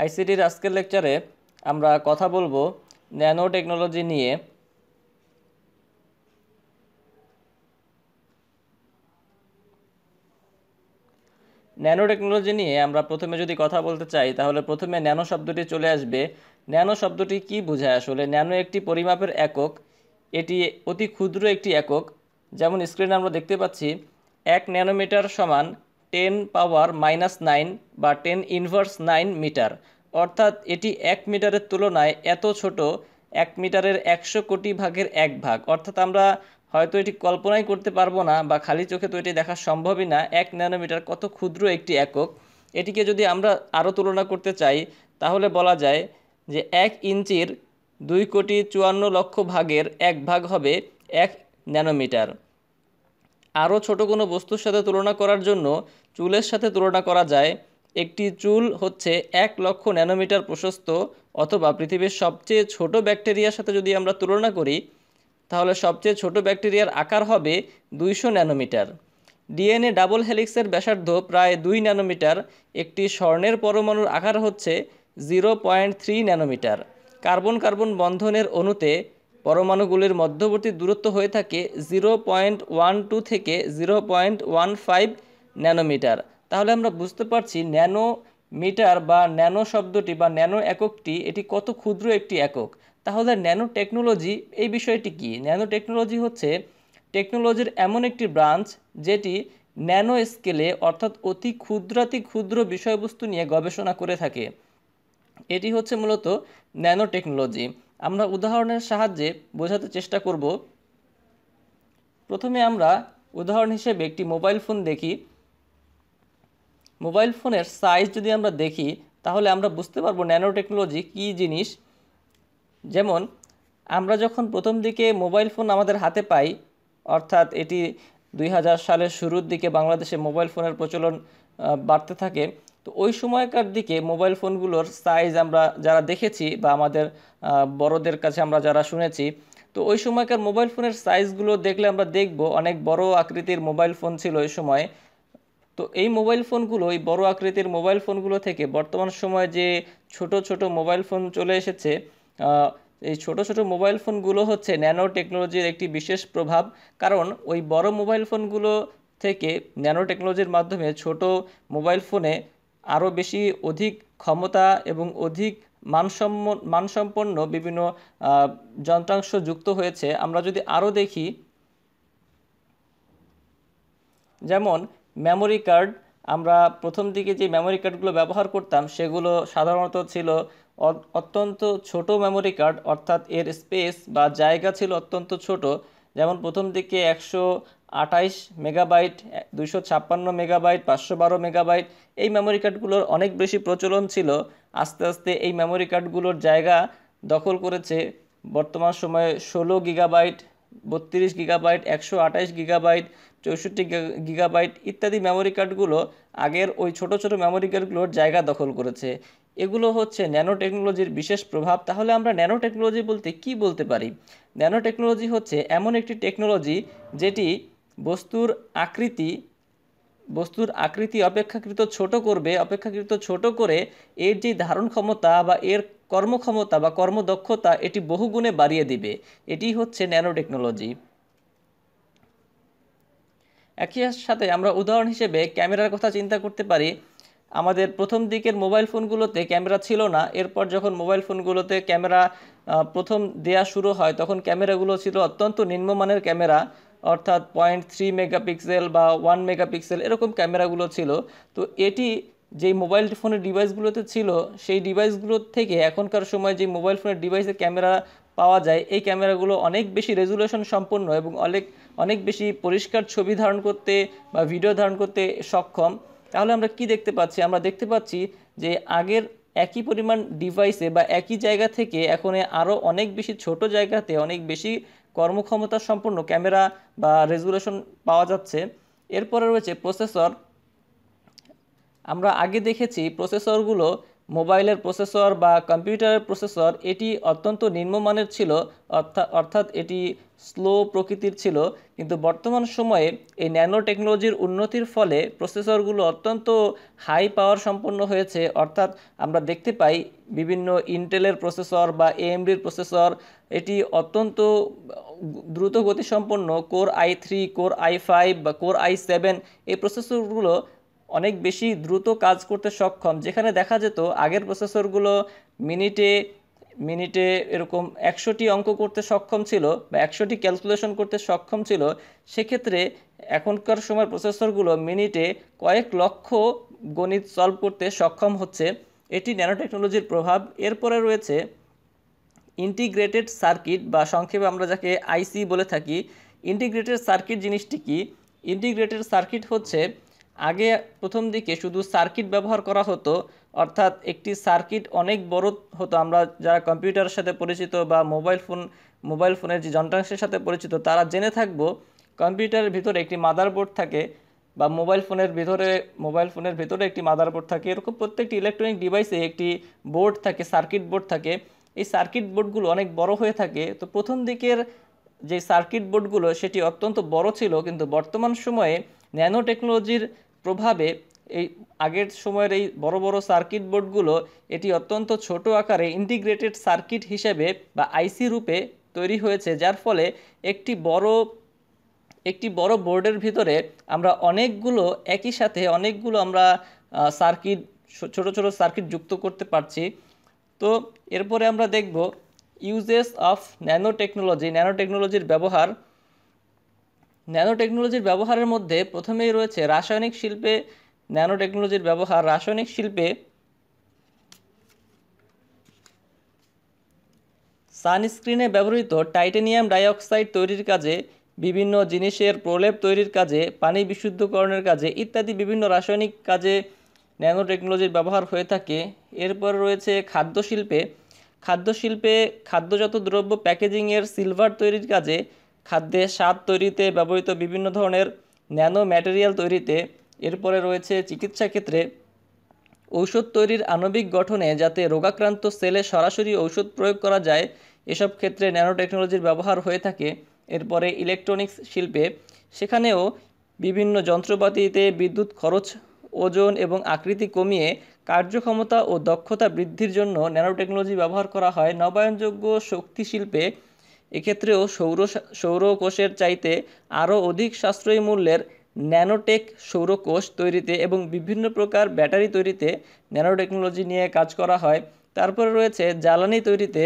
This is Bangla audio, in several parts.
আইসিটির আজকের লেকচারে আমরা কথা বলবো ন্যানো টেকনোলজি নিয়ে। ন্যানো টেকনোলজি নিয়ে আমরা প্রথমে যদি কথা বলতে চাই তাহলে প্রথমে ন্যানো শব্দটি চলে আসবে। ন্যানো শব্দটি কি বোঝায়? আসলে ন্যানো একটি পরিমাপের একক, এটি অতি ক্ষুদ্র একটি একক। যেমন স্ক্রিনে আমরা দেখতে পাচ্ছি 1 ন্যানোমিটার সমান 10⁻⁹ বা 10⁻৯ মিটার, অর্থাৎ এটি 1 মিটারের তুলনায় এত ছোট, 1 মিটারের 100 কোটি ভাগের 1 ভাগ। অর্থাৎ আমরা হয়তো এটি কল্পনাই করতে পারবো না বা খালি চোখে তো এটি দেখা সম্ভবই না। 1 ন্যানোমিটার কত ক্ষুদ্র একটি একক। এটিকে যদি আমরা আরও তুলনা করতে চাই তাহলে বলা যায় যে 1 ইঞ্চির 2,54,00,000 ভাগের 1 ভাগ হবে 1 ন্যানোমিটার। আরও ছোট কোনো বস্তুর সাথে তুলনা করার জন্য চুলের সাথে তুলনা করা যায়। একটি চুল হচ্ছে 1,00,000 ন্যানোমিটার প্রশস্ত, অথবা পৃথিবীর সবচেয়ে ছোট ব্যাকটেরিয়ার সাথে যদি আমরা তুলনা করি তাহলে সবচেয়ে ছোট ব্যাকটেরিয়ার আকার হবে 200 ন্যানোমিটার। ডিএনএ ডাবল হেলিক্সের ব্যাসার্ধ প্রায় 2 ন্যানোমিটার। একটি স্বর্ণের পরমাণুর আকার হচ্ছে 0.3 ন্যানোমিটার। কার্বন কার্বন বন্ধনের অণুতে পরমাণুগুলির মধ্যবর্তী দূরত্ব হয়ে থাকে 0.12 থেকে 0.15 ন্যানোমিটার। তাহলে আমরা বুঝতে পারছি ন্যানো মিটার বা ন্যানো শব্দটি বা ন্যানো এককটি এটি কত ক্ষুদ্র একটি একক। তাহলে ন্যানো টেকনোলজি এই বিষয়টি কি? ন্যানো টেকনোলজি হচ্ছে টেকনোলজির এমন একটি ব্রাঞ্চ যেটি ন্যানো স্কেলে অর্থাৎ অতি ক্ষুদ্রাতি ক্ষুদ্র বিষয়বস্তু নিয়ে গবেষণা করে থাকে। এটি হচ্ছে মূলত ন্যানো টেকনোলজি। আমরা উদাহরণের সাহায্যে বোঝাতে চেষ্টা করব। প্রথমে আমরা উদাহরণ হিসেবে একটি মোবাইল ফোন দেখি। মোবাইল ফোনের সাইজ যদি আমরা দেখি তাহলে আমরা বুঝতে পারবো ন্যানো টেকনোলজি কী জিনিস। যেমন আমরা যখন প্রথম দিকে মোবাইল ফোন আমাদের হাতে পাই, অর্থাৎ এটি 2000 সালের শুরুর দিকে বাংলাদেশে মোবাইল ফোনের প্রচলন বাড়তে থাকে। তো ওই সময়কার দিকে মোবাইল ফোনগুলোর সাইজ আমরা যারা দেখেছি বা আমাদের বড়দের কাছে আমরা যারা শুনেছি, তো ওই সময়কার মোবাইল ফোনের সাইজগুলো দেখলে আমরা দেখব অনেক বড় আকৃতির মোবাইল ফোন ছিল ওই সময়। তো এই মোবাইল ফোনগুলো, এই বড় আকৃতির মোবাইল ফোনগুলো থেকে বর্তমান সময়ে যে ছোট ছোট মোবাইল ফোন চলে এসেছে, এই ছোট ছোট মোবাইল ফোনগুলো হচ্ছে ন্যানো টেকনোলজির একটি বিশেষ প্রভাব। কারণ ওই বড় মোবাইল ফোনগুলো থেকে ন্যানো টেকনোলজির মাধ্যমে ছোট মোবাইল ফোনে আরও বেশি অধিক ক্ষমতা এবং অধিক মানসম্পন্ন বিভিন্ন যন্ত্রাংশ যুক্ত হয়েছে। আমরা যদি আরও দেখি, যেমন মেমোরি কার্ড, আমরা প্রথম দিকে যে মেমোরি কার্ডগুলো ব্যবহার করতাম সেগুলো সাধারণত ছিল অত্যন্ত ছোট মেমোরি কার্ড, অর্থাৎ এর স্পেস বা জায়গা ছিল অত্যন্ত ছোট। যেমন প্রথম দিকে 128 মেগাবাইট, 256 মেগাবাইট, 512 মেগাবাইট এই মেমোরি কার্ডগুলোর অনেক বেশি প্রচলন ছিল। আস্তে আস্তে এই মেমোরি কার্ডগুলোর জায়গা দখল করেছে বর্তমান সময়ে 16 গিগাবাইট, 32 গিগাবাইট, 128 গিগাবাইট, 64 গিগাবাইট ইত্যাদি মেমোরি কার্ডগুলো আগের ওই ছোট ছোট মেমোরি কার্ডগুলোর জায়গা দখল করেছে। এগুলো হচ্ছে ন্যানো টেকনোলজির বিশেষ প্রভাব। তাহলে আমরা ন্যানো টেকনোলজি বলতে কি বলতে পারি? ন্যানো টেকনোলজি হচ্ছে এমন একটি টেকনোলজি যেটি বস্তুর আকৃতি অপেক্ষাকৃত ছোট করে এর যে ধারণ ক্ষমতা বা এর কর্মক্ষমতা বা কর্মদক্ষতা এটি বহুগুণে বাড়িয়ে দিবে। এটি হচ্ছে ন্যানো টেকনোলজি। একই সাথে আমরা উদাহরণ হিসেবে ক্যামেরার কথা চিন্তা করতে পারি। আমাদের প্রথম দিকের মোবাইল ফোনগুলোতে ক্যামেরা ছিল না। এরপর যখন মোবাইল ফোনগুলোতে ক্যামেরা প্রথম দেয়া শুরু হয় তখন ক্যামেরাগুলো ছিল অত্যন্ত নিম্নমানের ক্যামেরা, অর্থাৎ 0.3 মেগাপিক্সেল বা 1 মেগাপিক্সেল এরকম ক্যামেরাগুলো ছিল। তো এটি যেই মোবাইল ফোনের ডিভাইসগুলোতে ছিল সেই ডিভাইসগুলোর থেকে এখনকার সময় যে মোবাইল ফোনের ডিভাইসে ক্যামেরা পাওয়া যায় এই ক্যামেরাগুলো অনেক বেশি রেজুলেশন সম্পন্ন এবং অনেক বেশি পরিষ্কার ছবি ধারণ করতে বা ভিডিও ধারণ করতে সক্ষম। তাহলে আমরা কি দেখতে পাচ্ছি? আমরা দেখতে পাচ্ছি যে আগের একই পরিমাণ ডিভাইসে বা একই জায়গা থেকে এখন আরও অনেক বেশি ছোট জায়গাতে অনেক বেশি কর্মক্ষমতা সম্পন্ন ক্যামেরা বা রেজুলেশন পাওয়া যাচ্ছে। এরপরে রয়েছে প্রসেসর। আমরা আগে দেখেছি প্রসেসরগুলো মোবাইলের প্রসেসর বা কম্পিউটারের প্রসেসর এটি অত্যন্ত নিম্নমানের ছিল, অর্থাৎ এটি স্লো প্রকৃতির ছিল। কিন্তু বর্তমান সময়ে এই ন্যানো টেকনোলজির উন্নতির ফলে প্রসেসরগুলো অত্যন্ত হাই পাওয়ার সম্পন্ন হয়েছে। অর্থাৎ আমরা দেখতে পাই বিভিন্ন ইন্টেলের প্রসেসর বা এএমডির প্রসেসর এটি অত্যন্ত দ্রুত গতিসম্পন্ন কোর i3, কোর i5 বা কোর i7 এই প্রসেসরগুলো অনেক বেশি দ্রুত কাজ করতে সক্ষম। যেখানে দেখা যেত আগের প্রসেসরগুলো মিনিটে মিনিটে এরকম 100টি অঙ্ক করতে সক্ষম ছিল বা 100টি ক্যালকুলেশন করতে সক্ষম ছিল, সেক্ষেত্রে এখনকার সময় প্রসেসরগুলো মিনিটে কয়েক লক্ষ গণিত সলভ করতে সক্ষম হচ্ছে। এটি ন্যানো টেকনোলজির প্রভাব। এরপরে রয়েছে ইন্টিগ্রেটেড সার্কিট বা সংক্ষেপে আমরা যাকে আইসি বলে থাকি। ইন্টিগ্রেটেড সার্কিট জিনিসটি কি? ইন্টিগ্রেটেড সার্কিট হচ্ছে আগে প্রথম দিকে শুধু সার্কিট ব্যবহার করা হতো, অর্থাৎ একটি সার্কিট অনেক বড় হতো। আমরা যারা কম্পিউটারের সাথে পরিচিত বা মোবাইল ফোনের যে যন্ত্রাংশের সাথে পরিচিত তারা জেনে থাকবো কম্পিউটারের ভিতরে একটি মাদারবোর্ড থাকে বা মোবাইল ফোনের ভিতরে একটি মাদারবোর্ড থাকে। এরকম প্রত্যেকটি ইলেকট্রনিক ডিভাইসে একটি বোর্ড থাকে, সার্কিট বোর্ড থাকে। এই সার্কিট বোর্ডগুলো অনেক বড় হয়ে থাকে। তো প্রথম দিকের যে সার্কিট বোর্ডগুলো সেটি অত্যন্ত বড় ছিল, কিন্তু বর্তমান সময়ে ন্যানো টেকনোলজির প্রভাবে এই আগের সময়ের এই বড় বড় সার্কিট বোর্ডগুলো এটি অত্যন্ত ছোট আকারে ইন্টিগ্রেটেড সার্কিট হিসেবে বা আইসি রূপে তৈরি হয়েছে, যার ফলে একটি বড় বোর্ডের ভিতরে আমরা একই সাথে অনেকগুলো আমরা ছোট ছোট সার্কিট যুক্ত করতে পারছি। তো এরপরে আমরা দেখব ইউজেস অফ ন্যানো টেকনোলজির ব্যবহার। ন্যানো টেকনোলজির ব্যবহারের মধ্যে প্রথমেই রয়েছে রাসায়নিক শিল্পে ন্যানো টেকনোলজির ব্যবহার। রাসায়নিক শিল্পে সানস্ক্রিনে ব্যবহৃত টাইটানিয়াম ডাইঅক্সাইড তৈরির কাজে, বিভিন্ন জিনিসের প্রলেপ তৈরির কাজে, পানি বিশুদ্ধকরণের কাজে ইত্যাদি বিভিন্ন রাসায়নিক কাজে ন্যানো টেকনোলজির ব্যবহার হয়ে থাকে। এরপর রয়েছে খাদ্যশিল্পে খাদ্যজাত দ্রব্য প্যাকেজিংয়ের সিলভার তৈরির কাজে, খাদ্যের স্বাদ তৈরিতে ব্যবহৃত বিভিন্ন ধরনের ন্যানো ম্যাটেরিয়াল তৈরিতে। এরপরে রয়েছে চিকিৎসা ক্ষেত্রে ঔষধ তৈরির আণবিক গঠনে যাতে রোগাক্রান্ত সেলে সরাসরি ঔষধ প্রয়োগ করা যায়, এসব ক্ষেত্রে ন্যানো টেকনোলজির ব্যবহার হয়ে থাকে। এরপরে ইলেকট্রনিক্স শিল্পে, সেখানেও বিভিন্ন যন্ত্রপাতিতে বিদ্যুৎ খরচ, ওজন এবং আকৃতি কমিয়ে কার্যক্ষমতা ও দক্ষতা বৃদ্ধির জন্য ন্যানো টেকনোলজি ব্যবহার করা হয়। নবায়নযোগ্য শক্তি শিল্পে এক্ষেত্রেও সৌরকোষের চাইতে আরও অধিক সাশ্রয়ী মূল্যের ন্যানোটেক সৌরকোষ তৈরিতে এবং বিভিন্ন প্রকার ব্যাটারি তৈরিতে ন্যানো টেকনোলজি নিয়ে কাজ করা হয়। তারপরে রয়েছে জ্বালানি তৈরিতে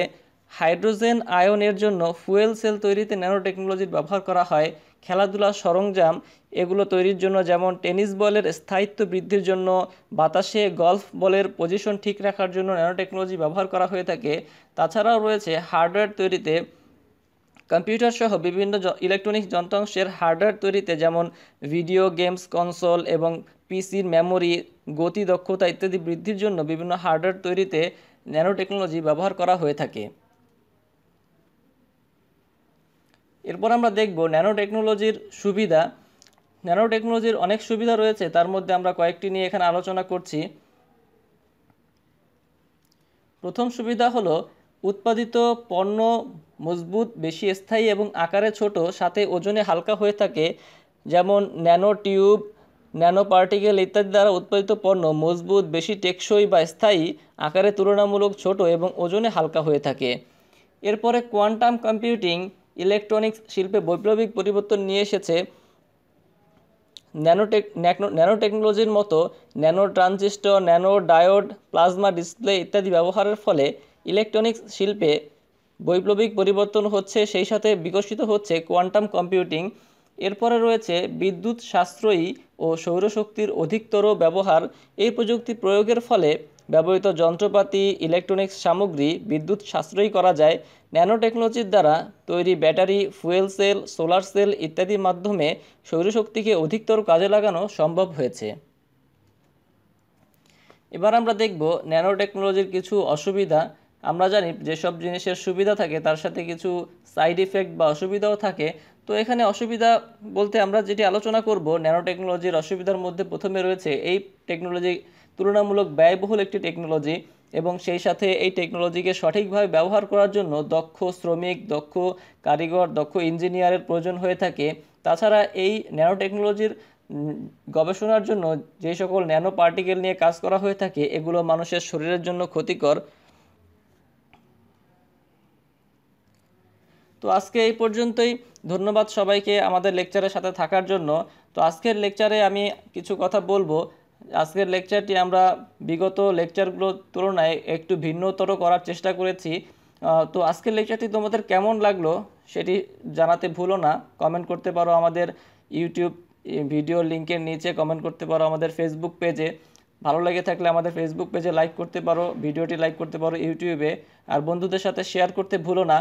হাইড্রোজেন আয়নের জন্য ফুয়েল সেল তৈরিতে ন্যানো টেকনোলজির ব্যবহার করা হয়। খেলাধুলার সরঞ্জাম এগুলো তৈরির জন্য, যেমন টেনিস বলের স্থায়িত্ব বৃদ্ধির জন্য, বাতাসে গলফ বলের পজিশন ঠিক রাখার জন্য ন্যানো টেকনোলজি ব্যবহার করা হয়ে থাকে। তাছাড়াও রয়েছে হার্ডওয়্যার তৈরিতে, কম্পিউটার সহ বিভিন্ন ইলেকট্রনিক্স যন্ত্রাংশের হার্ডওয়্যার তৈরিতে, যেমন ভিডিও গেমস কনসোল এবং পিসির মেমোরি, গতি, দক্ষতা ইত্যাদি বৃদ্ধির জন্য বিভিন্ন হার্ডওয়্যার তৈরিতে ন্যানো টেকনোলজি ব্যবহার করা হয়ে থাকে। এরপর আমরা দেখব ন্যানো টেকনোলজির সুবিধা। ন্যানো টেকনোলজির অনেক সুবিধা রয়েছে, তার মধ্যে আমরা কয়েকটি নিয়ে এখানে আলোচনা করছি। প্রথম সুবিধা হলো উৎপাদিত পণ্য মজবুত, বেশি স্থায়ী এবং আকারে ছোট, সাথে ওজনে হালকা হয়ে থাকে। যেমন ন্যানো টিউব, ন্যানো পার্টিকেল ইত্যাদি দ্বারা উৎপাদিত পণ্য মজবুত, বেশি টেকসই বা স্থায়ী, আকারে তুলনামূলক ছোট এবং ওজনে হালকা হয়ে থাকে। এরপরে কোয়ান্টাম কম্পিউটিং ইলেকট্রনিক্স শিল্পে বৈপ্লবিক পরিবর্তন নিয়ে এসেছে। ন্যানো টেকনোলজির মতো nano transistor, nano diode, plasma display ইত্যাদি ব্যবহারের ফলে ইলেকট্রনিক্স শিল্পে বৈপ্লবিক পরিবর্তন হচ্ছে, সেই সাথে বিকশিত হচ্ছে কোয়ান্টাম কম্পিউটিং। এরপরে রয়েছে বিদ্যুৎ সাশ্রয়ী ও সৌরশক্তির অধিকতর ব্যবহার। এই প্রযুক্তি প্রয়োগের ফলে ব্যবহৃত যন্ত্রপাতি, ইলেকট্রনিক্স সামগ্রী বিদ্যুৎ সাশ্রয়ী করা যায়। ন্যানো টেকনোলজির দ্বারা তৈরি battery, fuel cell, solar cell ইত্যাদির মাধ্যমে সৌরশক্তিকে অধিকতর কাজে লাগানো সম্ভব হয়েছে। এবার আমরা দেখব ন্যানো টেকনোলজির কিছু অসুবিধা। আমরা জানি যেসব জিনিসের সুবিধা থাকে তার সাথে কিছু সাইড ইফেক্ট বা অসুবিধাও থাকে। তো এখানে অসুবিধা বলতে আমরা যেটি আলোচনা করব, ন্যানো টেকনোলজির অসুবিধার মধ্যে প্রথমে রয়েছে এই টেকনোলজি তুলনামূলক ব্যয়বহুল একটি টেকনোলজি এবং সেই সাথে এই টেকনোলজিকে সঠিকভাবে ব্যবহার করার জন্য দক্ষ শ্রমিক, দক্ষ কারিগর, দক্ষ ইঞ্জিনিয়ারের প্রয়োজন হয়ে থাকে। তাছাড়া এই ন্যানো টেকনোলজির গবেষণার জন্য যে সকল ন্যানো পার্টিকেল নিয়ে কাজ করা হয়ে থাকে এগুলো মানুষের শরীরের জন্য ক্ষতিকর। তো আজকে এই পর্যন্তই। ধন্যবাদ সবাইকে আমাদের লেকচারের সাথে থাকার জন্য। তো আজকের লেকচারে আমি কিছু কথা বলবো। আজকের লেকচারটি আমরা বিগত লেকচারগুলোর তুলনায় একটু ভিন্নতর করার চেষ্টা করেছি। তো আজকের লেকচারটি তোমাদের কেমন লাগলো সেটি জানাতে ভুলো না। কমেন্ট করতে পারো আমাদের ইউটিউব ভিডিও লিঙ্কের নিচে, কমেন্ট করতে পারো আমাদের ফেসবুক পেজে। ভালো লেগে থাকলে আমাদের ফেসবুক পেজে লাইক করতে পারো, ভিডিওটি লাইক করতে পারো ইউটিউবে, আর বন্ধুদের সাথে শেয়ার করতে ভুলো না।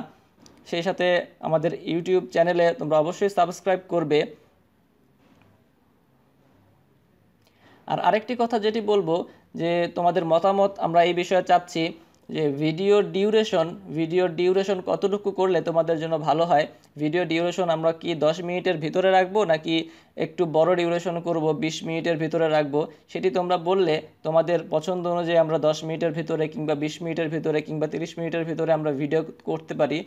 সেই সাথে আমাদের ইউটিউব চ্যানেলে তোমরা অবশ্যই সাবস্ক্রাইব করবে। আর আরেকটি কথা যেটি বলবো যে তোমাদের মতামত আমরা এই বিষয়ে চাচ্ছি যে ভিডিও ডিউরেশন কতটুকু করলে তোমাদের জন্য ভালো হয়। ভিডিও ডিউরেশন আমরা কি 10 মিনিটের ভিতরে রাখবো নাকি একটু বড় ডিউরেশন করব, 20 মিনিটের ভিতরে রাখবো, সেটি তোমরা বললে তোমাদের পছন্দ অনুযায়ী আমরা 10 মিনিটের ভিতরে কিংবা 20 মিনিটের ভিতরে কিংবা 30 মিনিটের ভিতরে আমরা ভিডিও করতে পারি।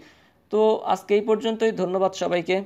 তো আজকে এই পর্যন্তই। ধন্যবাদ সবাইকে।